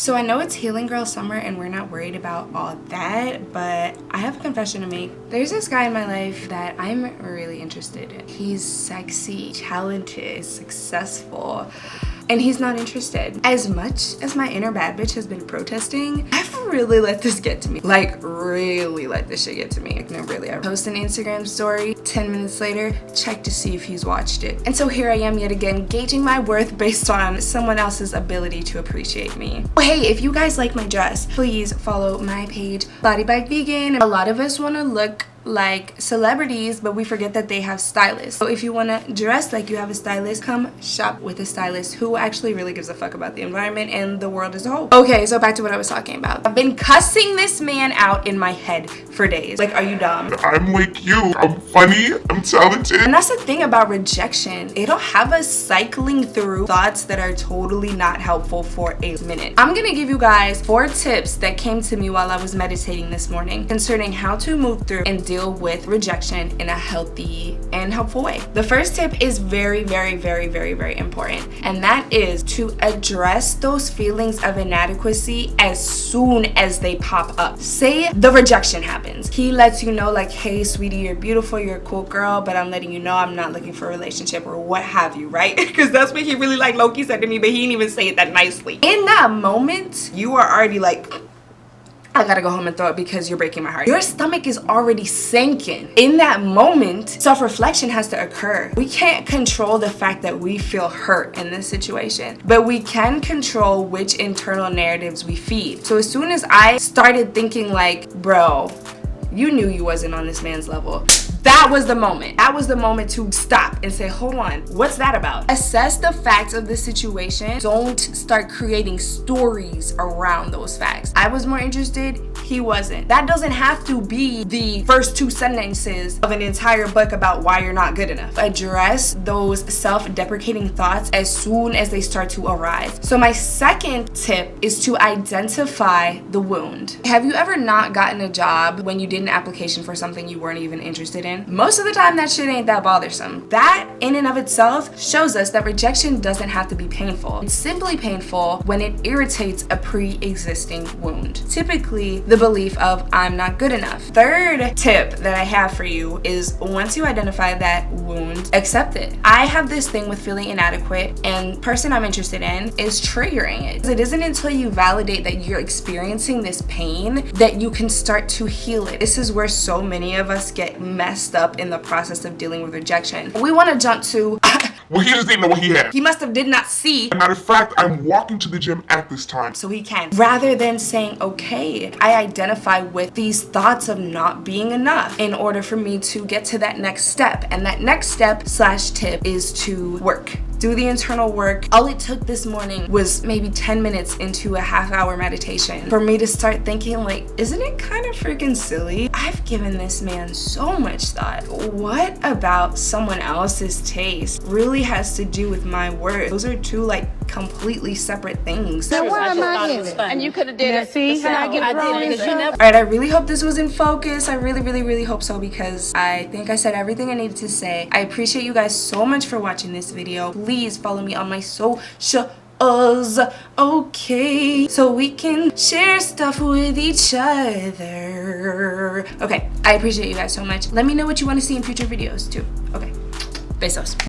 So I know it's Healing Girl Summer and we're not worried about all that, but I have a confession to make. There's this guy in my life that I'm really interested in. He's sexy, talented, successful, and he's not interested. As much as my inner bad bitch has been protesting, I've really let this get to me. Like, really let this shit get to me. Like, no, really. I post an Instagram story, 10 minutes later, check to see if he's watched it. And so here I am yet again, gauging my worth based on someone else's ability to appreciate me. Oh, hey, if you guys like my dress, please follow my page, Body by Vegan. A lot of us want to look like celebrities, but we forget that they have stylists. So if you want to dress like you have a stylist, come shop with a stylist who actually really gives a fuck about the environment and the world as a whole. Okay, so back to what I was talking about. I've been cussing this man out in my head for days. Like, are you dumb? I'm like you. I'm funny. I'm talented. And that's the thing about rejection. It'll have us cycling through thoughts that are totally not helpful for a minute. I'm gonna give you guys 4 tips that came to me while I was meditating this morning concerning how to move through and deal with rejection in a healthy and helpful way. The first tip is very important, and that is to address those feelings of inadequacy as soon as they pop up. Say the rejection happens. He lets you know, like, hey sweetie, you're beautiful, you're a cool girl, but I'm letting you know I'm not looking for a relationship, or what have you, right? Because that's what he really, like, low-key said to me, but he didn't even say it that nicely. In that moment, you are already like, I gotta go home and throw it because you're breaking my heart. Your stomach is already sinking. In that moment, self-reflection has to occur. We can't control the fact that we feel hurt in this situation, but we can control which internal narratives we feed. So as soon as I started thinking like, bro, you knew you wasn't on this man's level, that was the moment. That was the moment to stop and say, hold on, what's that about? Assess the facts of the situation. Don't start creating stories around those facts. I was more interested, he wasn't. That doesn't have to be the first 2 sentences of an entire book about why you're not good enough. Address those self-deprecating thoughts as soon as they start to arise. So my second tip is to identify the wound. Have you ever not gotten a job when you did an application for something you weren't even interested in? Most of the time that shit ain't that bothersome. That in and of itself shows us that rejection doesn't have to be painful. It's simply painful when it irritates a pre-existing wound. Typically the belief of I'm not good enough. Third tip that I have for you is once you identify that wound, accept it. I have this thing with feeling inadequate, and person I'm interested in is triggering it. It isn't until you validate that you're experiencing this pain that you can start to heal it. This is where so many of us get messed up in the process of dealing with rejection. We want to jump to Well, he just didn't know what he had. he must have did not see. Matter of fact, I'm walking to the gym at this time. So he can. Rather than saying, okay, I identify with these thoughts of not being enough in order for me to get to that next step. And that next step / tip is to work. Do the internal work. All it took this morning was maybe 10 minutes into a half-hour meditation for me to start thinking like, isn't it kind of freaking silly? I've given this man so much thought. What about someone else's taste really has to do with my worth? Those are 2 like completely separate things. So why am I in it? And you could have did it. See how I get wrong because you never. All right, I really hope this was in focus. I really hope so, because I think I said everything I needed to say. I appreciate you guys so much for watching this video. Please follow me on my socials, okay, so we can share stuff with each other. Okay, I appreciate you guys so much. Let me know what you want to see in future videos too. Okay, besos.